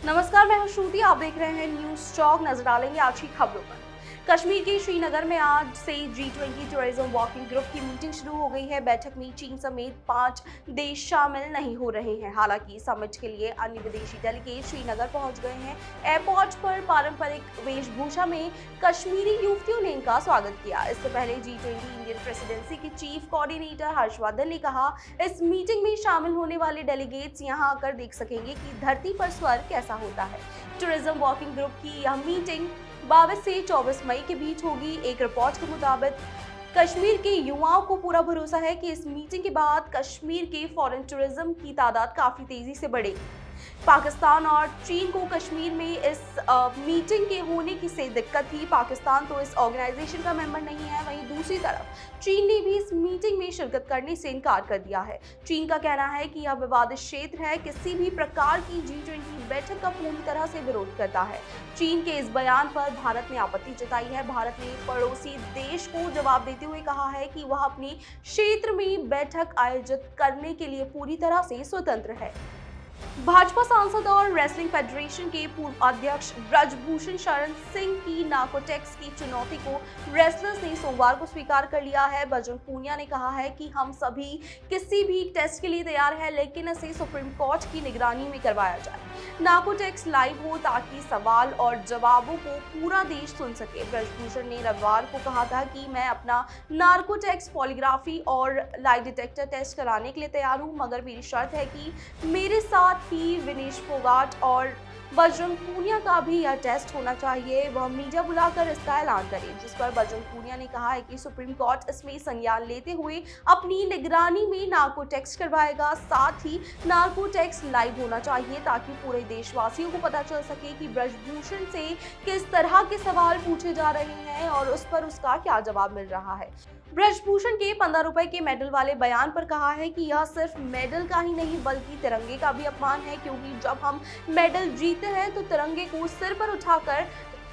नमस्कार, मैं हूं श्रुति। आप देख रहे हैं न्यूज चौक। नजर डालेंगे आज की खबरों पर। कश्मीर के श्रीनगर में आज से G20 टूरिज्म वर्किंग ग्रुप की मीटिंग शुरू हो गई है। बैठक में चीन समेत 5 देश शामिल नहीं हो रहे हैं। हालांकि समिट के लिए अन्य विदेशी डेलीगेट श्रीनगर पहुंच गए हैं। एयरपोर्ट पर पारंपरिक वेशभूषा में कश्मीरी युवतियों ने इनका स्वागत किया। इससे पहले G20 इंडियन प्रेसिडेंसी के चीफ कोऑर्डिनेटर हर्षवर्धन ने कहा, इस मीटिंग में शामिल होने वाले डेलीगेट्स यहां आकर देख सकेंगे कि धरती पर स्वर्ग कैसा होता है। टूरिज्म वर्किंग ग्रुप की यह मीटिंग 22 से 24 मई के बीच होगी। एक रिपोर्ट के मुताबिक कश्मीर के युवाओं को पूरा भरोसा है कि इस मीटिंग के बाद कश्मीर के फॉरेन टूरिज्म की तादाद काफी तेजी से बढ़ेगी। पाकिस्तान और चीन को कश्मीर में इस मीटिंग के होने की से दिक्कत थी। पाकिस्तान तो इस ऑर्गेनाइजेशन का मेंबर नहीं है। वहीं दूसरी तरफ चीन ने भी इस मीटिंग में शिरकत करने से इनकार कर दिया है। चीन का कहना है कि यह विवादित क्षेत्र है, किसी भी प्रकार की G20 बैठक का पूरी तरह से विरोध करता है। चीन के इस बयान पर भारत ने आपत्ति जताई है। भारत ने पड़ोसी देश को जवाब देते हुए कहा है कि वह अपने क्षेत्र में बैठक आयोजित करने के लिए पूरी तरह से स्वतंत्र है। भाजपा सांसद और रेसलिंग फेडरेशन के पूर्व अध्यक्ष ब्रजभूषण शरण सिंह की नार्कोटिक्स की चुनौती को रेसलर्स ने सोमवार को स्वीकार कर लिया है। बजरंग पूनिया ने कहा है कि हम सभी किसी भी टेस्ट के लिए तैयार हैं, लेकिन इसे सुप्रीम कोर्ट की निगरानी में करवाया जाए। नार्कोटिक्स लाइव हो ताकि सवाल और जवाबों को पूरा देश सुन सके। ब्रजभूषण ने रविवार को कहा था कि मैं अपना नार्कोटिक्स पॉलीग्राफी और लाई डिटेक्टर टेस्ट कराने के लिए तैयार हूं, मगर मेरी शर्त है कि मेरे साथ ही विनेश फोगाट और बजरंग पूनिया का भी यह टेस्ट होना चाहिए। वह मीडिया बुलाकर इसका ऐलान करें, जिस पर बजरंग पूनिया ने कहा है कि सुप्रीम कोर्ट इसमें संज्ञान लेते हुए अपनी निगरानी में नार्को टेस्ट करवाएगा। साथ ही नार्को टेस्ट लाइव होना चाहिए ताकि पूरे देशवासियों को पता चल सके कि ब्रजभूषण से किस तरह के सवाल पूछे जा रहे हैं और उस पर उसका क्या जवाब मिल रहा है। ब्रजभूषण के 15 रुपए के मेडल वाले बयान पर कहा है कि यह सिर्फ मेडल का ही नहीं बल्कि तिरंगे का भी अपमान है, क्योंकि जब हम मेडल जीतते हैं तो तिरंगे को सिर पर उठाकर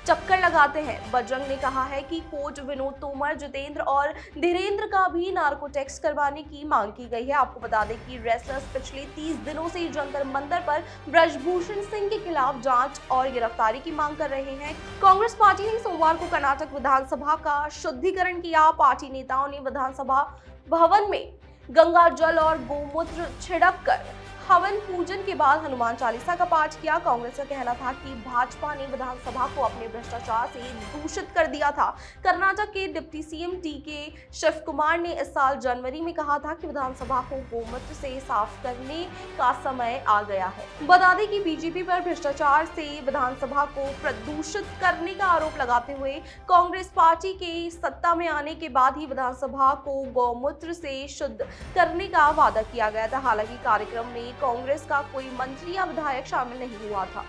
चक्कर लगाते हैं। बजरंग ने कहा है कि कोच विनोद तोमर, जितेंद्र और धीरेन्द्र का भी नार्को टेस्ट करवाने की मांग की गई है। आपको बता दें कि रेसलर्स पिछले 30 दिनों से जंतर मंतर पर ब्रजभूषण सिंह के खिलाफ जांच और गिरफ्तारी की मांग कर रहे हैं। कांग्रेस पार्टी ने सोमवार को कर्नाटक विधानसभा का शुद्धिकरण किया। पार्टी नेताओं ने विधानसभा भवन में गंगा जल और गोमूत्र छिड़क कर हवन पूजन के बाद हनुमान चालीसा का पाठ किया। कांग्रेस का कहना था कि भाजपा ने विधानसभा को अपने भ्रष्टाचार से दूषित कर दिया था। कर्नाटक के deputy CM DK Shivakumar ने इस साल जनवरी में कहा था कि विधानसभा को गोमूत्र से साफ करने का समय आ गया है। बता दें कि बीजेपी पर भ्रष्टाचार से विधानसभा को प्रदूषित करने का आरोप लगाते हुए कांग्रेस पार्टी के सत्ता में आने के बाद ही विधानसभा को गौमूत्र से शुद्ध करने का वादा किया गया था। हालांकि कार्यक्रम में कांग्रेस का कोई मंत्री या विधायक शामिल नहीं हुआ था।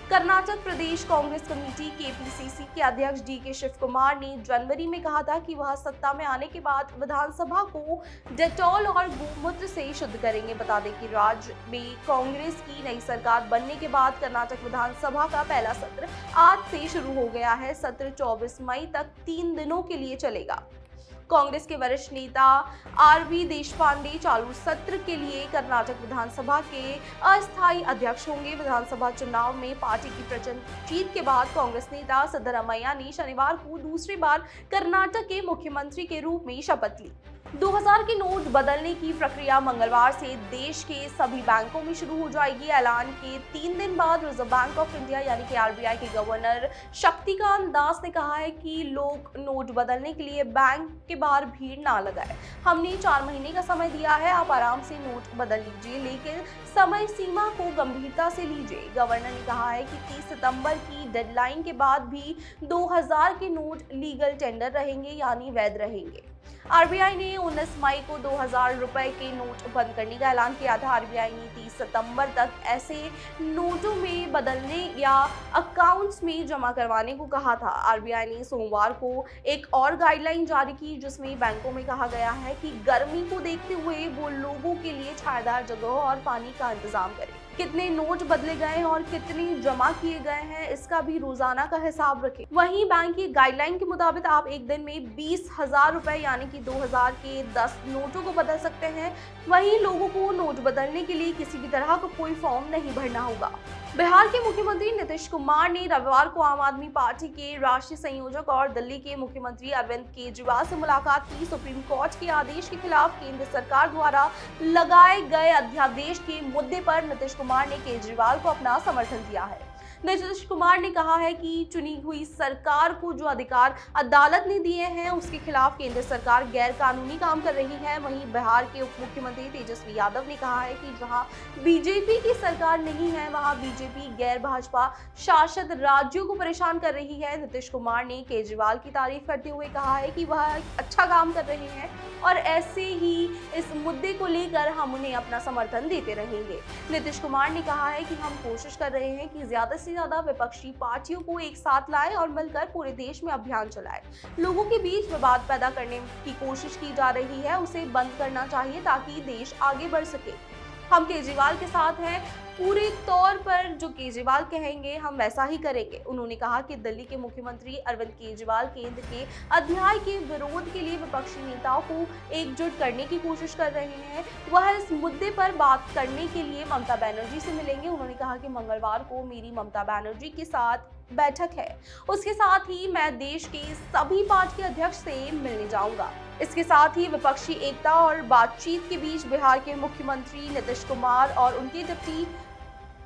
कर्नाटक प्रदेश कांग्रेस कमेटी KPCC के अध्यक्ष DK शिव कुमार ने जनवरी में कहा था कि वह सत्ता में आने के बाद विधानसभा को डेटॉल और गोमूत्र से शुद्ध करेंगे। बता दें कि राज्य में कांग्रेस की नई सरकार बनने के बाद कर्नाटक विधानसभा का पहला सत्र आज से शुरू हो गया है। सत्र 24 मई तक 3 दिनों के लिए चलेगा। कांग्रेस के वरिष्ठ नेता RV देशपांडे चालू सत्र के लिए कर्नाटक विधानसभा के अस्थायी अध्यक्ष होंगे। विधानसभा चुनाव में पार्टी की प्रचंड जीत के बाद कांग्रेस नेता सिद्धरामैया ने शनिवार को दूसरी बार कर्नाटक के मुख्यमंत्री के रूप में शपथ ली। 2000 के नोट बदलने की प्रक्रिया मंगलवार से देश के सभी बैंकों में शुरू हो जाएगी। ऐलान के 3 दिन बाद रिजर्व बैंक ऑफ इंडिया यानी कि RBI के गवर्नर शक्तिकांत दास ने कहा है कि लोग नोट बदलने के लिए बैंक के बाहर भीड़ ना लगाए। हमने 4 महीने का समय दिया है, आप आराम से नोट बदल लीजिए, लेकिन समय सीमा को गंभीरता से लीजिए। गवर्नर ने कहा है कि 30 सितंबर की डेडलाइन के बाद भी 2000 के नोट लीगल टेंडर रहेंगे यानी वैध रहेंगे। RBI ने 19 मई को 2000 रुपए के नोट बंद करने का ऐलान किया था। RBI ने 30 सितंबर तक ऐसे नोटों में बदलने या अकाउंट्स में जमा करवाने को कहा था। RBI ने सोमवार को एक और गाइडलाइन जारी की, जिसमें बैंकों में कहा गया है कि गर्मी को देखते हुए वो लोगों के लिए छायादार जगह और पानी का इंतजाम करें। कितने नोट बदले गए हैं और कितने जमा किए गए हैं, इसका भी रोजाना का हिसाब रखें। वहीं बैंक की गाइडलाइन के मुताबिक आप एक दिन में 20,000 रुपए यानी कि 2000 के 10 नोटों को बदल सकते हैं। वहीं लोगों को नोट बदलने के लिए किसी भी तरह का कोई फॉर्म नहीं भरना होगा। बिहार के मुख्यमंत्री नीतीश कुमार ने रविवार को आम आदमी पार्टी के राष्ट्रीय संयोजक और दिल्ली के मुख्यमंत्री अरविंद केजरीवाल से मुलाकात की। सुप्रीम कोर्ट के आदेश के खिलाफ केंद्र सरकार द्वारा लगाए गए अध्यादेश के मुद्दे पर नीतीश कुमार ने केजरीवाल को अपना समर्थन दिया है। नीतीश कुमार ने कहा है कि चुनी हुई सरकार को जो अधिकार अदालत ने दिए हैं उसके खिलाफ केंद्र सरकार गैर कानूनी काम कर रही है। वहीं बिहार के उप मुख्यमंत्री तेजस्वी यादव ने कहा है कि जहां बीजेपी की सरकार नहीं है वहां बीजेपी गैर भाजपा शासित राज्यों को परेशान कर रही है। नीतीश कुमार ने केजरीवाल की तारीफ करते हुए कहा है कि वह अच्छा काम कर रहे हैं और ऐसे ही इस मुद्दे को लेकर हम उन्हें अपना समर्थन देते रहेंगे। नीतीश कुमार ने कहा है कि हम कोशिश कर रहे हैं कि ज्यादा से ज्यादा विपक्षी पार्टियों को एक साथ लाए और मिलकर पूरे देश में अभियान चलाए। लोगों के बीच विवाद पैदा करने की कोशिश की जा रही है, उसे बंद करना चाहिए ताकि देश आगे बढ़ सके। हम केजरीवाल के साथ हैं, पूरे तौर पर जो केजरीवाल कहेंगे हम वैसा ही करेंगे। उन्होंने कहा कि दिल्ली के मुख्यमंत्री अरविंद केजरीवाल केंद्र के अध्याय के विरोध के लिए विपक्षी नेताओं को एकजुट करने की कोशिश कर रहे हैं। वह इस मुद्दे पर बात करने के लिए ममता बनर्जी से मिलेंगे। उन्होंने कहा कि मंगलवार को मेरी ममता बनर्जी के साथ बैठक है, उसके साथ ही मैं देश के सभी पार्टी अध्यक्ष से मिलने जाऊंगा। इसके साथ ही विपक्षी एकता और बातचीत के बीच बिहार के मुख्यमंत्री नीतीश कुमार और उनके डिप्टी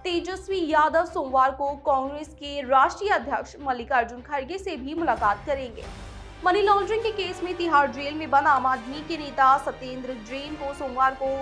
तेजस्वी यादव सोमवार को कांग्रेस के राष्ट्रीय अध्यक्ष मल्लिकार्जुन खड़गे से भी मुलाकात करेंगे। मनी लॉन्ड्रिंग के केस में तिहाड़ जेल में बंद आम आदमी के नेता सत्येंद्र जैन को सोमवार को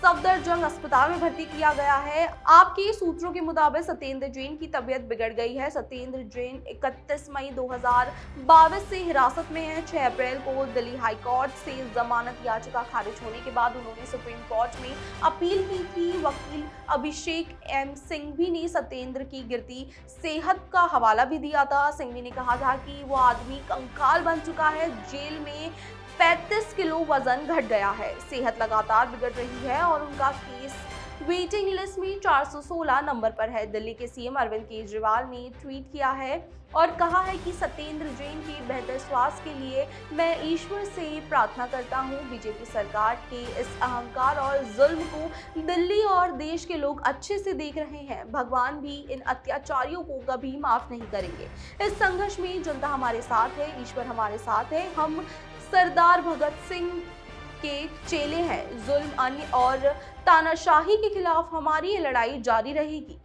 सफदरजंग अस्पताल में भर्ती किया गया है। आपके सूत्रों के मुताबिक सत्येंद्र जैन की तबीयत बिगड़ गई है। सत्येंद्र जैन 31 मई 2022 से हिरासत में है। 6 अप्रैल को दिल्ली हाई कोर्ट से जमानत याचिका खारिज होने के बाद उन्होंने सुप्रीम कोर्ट में अपील की थी। वकील अभिषेक एम सिंघवी ने सत्येंद्र की गिरती सेहत का हवाला भी दिया था। सिंघवी ने कहा था कि वो आदमी कंकाल बन चुका है, जेल में 35 किलो वजन घट गया है, सेहत लगातार बिगड़ रही है और उनका केस वेटिंग लिस्ट में 416 नंबर पर है। दिल्ली के सीएम अरविंद केजरीवाल ने ट्वीट किया है और कहा है कि सत्येंद्र जैन के बेहतर स्वास्थ्य के लिए मैं ईश्वर से प्रार्थना करता हूं। बीजेपी सरकार के इस अहंकार और जुल्म को दिल्ली और देश के लोग अच्छे से देख रहे हैं। भगवान भी इन अत्याचारियों को कभी माफ नहीं करेंगे। इस संघर्ष में जनता हमारे साथ है, ईश्वर हमारे साथ है। हम सरदार भगत सिंह के चेले हैं। जुल्म, अन्य और तानाशाही के खिलाफ हमारी ये लड़ाई जारी रहेगी।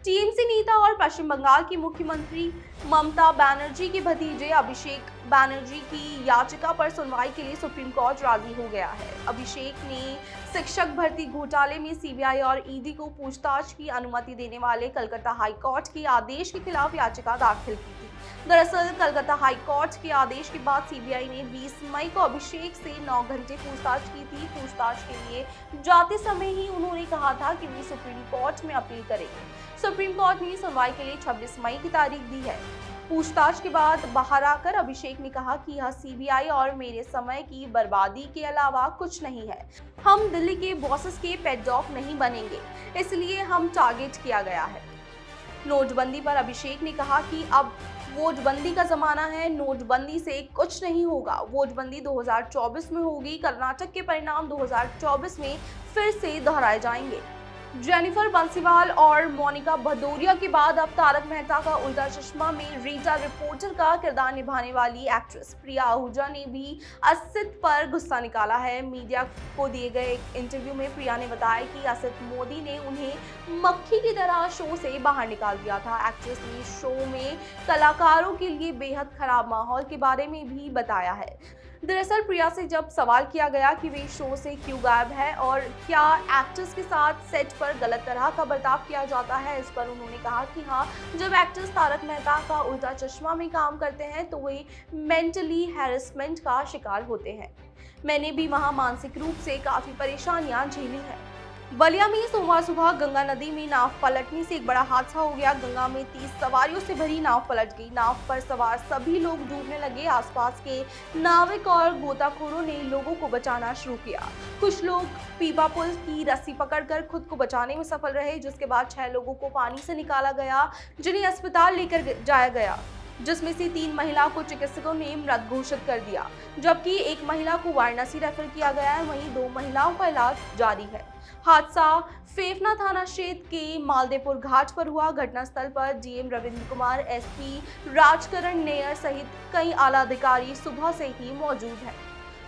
टीएमसी नेता और पश्चिम बंगाल की मुख्यमंत्री ममता बनर्जी के भतीजे अभिषेक बनर्जी की याचिका पर सुनवाई के लिए सुप्रीम कोर्ट राजी हो गया है। अभिषेक ने शिक्षक भर्ती घोटाले में सीबीआई और ईडी को पूछताछ की अनुमति देने वाले कलकत्ता हाई कोर्ट के आदेश के खिलाफ याचिका दाखिल की थी। दरअसल कलकत्ता हाई कोर्ट के आदेश के बाद सीबीआई ने 20 मई को अभिषेक से 9 घंटे पूछताछ की थी। पूछताछ के लिए जाते समय ही उन्होंने कहा था कि वे सुप्रीम कोर्ट में अपील करेंगे। सुप्रीम कोर्ट ने सुनवाई के लिए 26 मई की तारीख दी है। पूछताछ के बाद बाहर आकर अभिषेक ने कहा कि यह सीबीआई और मेरे समय की बर्बादी के अलावा कुछ नहीं है। हम दिल्ली के बॉसेस के पेट डॉग नहीं बनेंगे, इसलिए हम टारगेट किया गया है। नोटबंदी पर अभिषेक ने कहा कि अब वोटबंदी का जमाना है, नोटबंदी से कुछ नहीं होगा। वोटबंदी 2024 में होगी। कर्नाटक के परिणाम 2024 में फिर से दोहराए जाएंगे। जेनिफर बंसीवाल और मोनिका भदौरिया के बाद अब तारक मेहता का उल्टा चश्मा में रीटा रिपोर्टर का किरदार निभाने वाली एक्ट्रेस प्रिया आहूजा ने भी असित पर गुस्सा निकाला है। मीडिया को दिए गए एक इंटरव्यू में प्रिया ने बताया कि असित मोदी ने उन्हें मक्खी की तरह शो से बाहर निकाल दिया था। एक्ट्रेस ने शो में कलाकारों के लिए बेहद खराब माहौल के बारे में भी बताया है। दरअसल प्रिया से जब सवाल किया गया कि वे शो से क्यों गायब है और क्या एक्ट्रेस के साथ सेट पर गलत तरह का बर्ताव किया जाता है, इस पर उन्होंने कहा कि हाँ, जब एक्ट्रेस तारक मेहता का उल्टा चश्मा में काम करते हैं तो वे मेंटली हैरेसमेंट का शिकार होते हैं। मैंने भी वहाँ मानसिक रूप से काफ़ी परेशानियाँ झेली हैं। बलिया में सोमवार सुबह गंगा नदी में नाव पलटने से एक बड़ा हादसा हो गया। गंगा में 30 सवारियों से भरी नाव पलट गई। नाव पर सवार सभी लोग डूबने लगे। आसपास के नाविक और गोताखोरों ने लोगों को बचाना शुरू किया। कुछ लोग पीपा पुल की रस्सी पकड़कर खुद को बचाने में सफल रहे, जिसके बाद 6 लोगों को पानी से निकाला गया, जिन्हें अस्पताल लेकर जाया गया। जिसमें से 3 महिला को चिकित्सकों ने मृत घोषित कर दिया, जबकि एक महिला को वाराणसी रेफर किया गया है। वहीं 2 महिलाओं का इलाज जारी है। हादसा फेफना थाना क्षेत्र के मालदेपुर घाट पर हुआ। घटनास्थल पर DM Ravindra Kumar, SP Rajkaran near सहित कई आला अधिकारी सुबह से ही मौजूद हैं।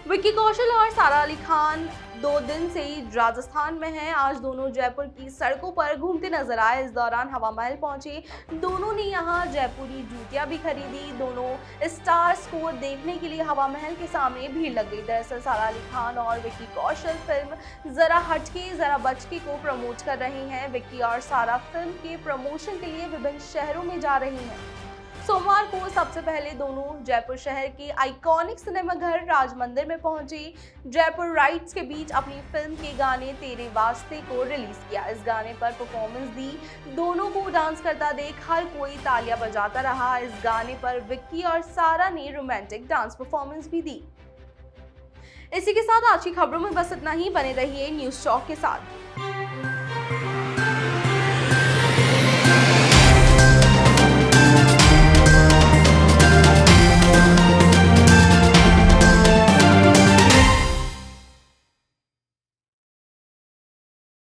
विक्की कौशल और सारा अली खान 2 दिन से राजस्थान में हैं। आज दोनों जयपुर की सड़कों पर घूमते नजर आए। इस दौरान हवा महल पहुंचे दोनों ने यहां जयपुरी जूतियां भी खरीदी। दोनों स्टार्स को देखने के लिए हवा महल के सामने भीड़ लग गई। दरअसल सारा अली खान और विक्की कौशल फिल्म जरा हटके जरा बचके को प्रमोट कर रहे हैं। विक्की और सारा फिल्म के प्रमोशन के लिए विभिन्न शहरों में जा रही हैं। सोमवार को सबसे पहले दोनों जयपुर शहर के आइकॉनिक सिनेमाघर राज मंदिर में पहुंचे। जयपुर राइट्स के बीच अपनी फिल्म के गाने तेरे वास्ते को रिलीज किया। इस गाने पर परफॉर्मेंस दी। दोनों को डांस करता देख हर कोई तालियां बजाता रहा। इस गाने पर विक्की और सारा ने रोमांटिक डांस परफॉर्मेंस भी दी। इसी के साथ आज की खबरों में बस इतना ही। बने रहिए न्यूज़ चौक के साथ।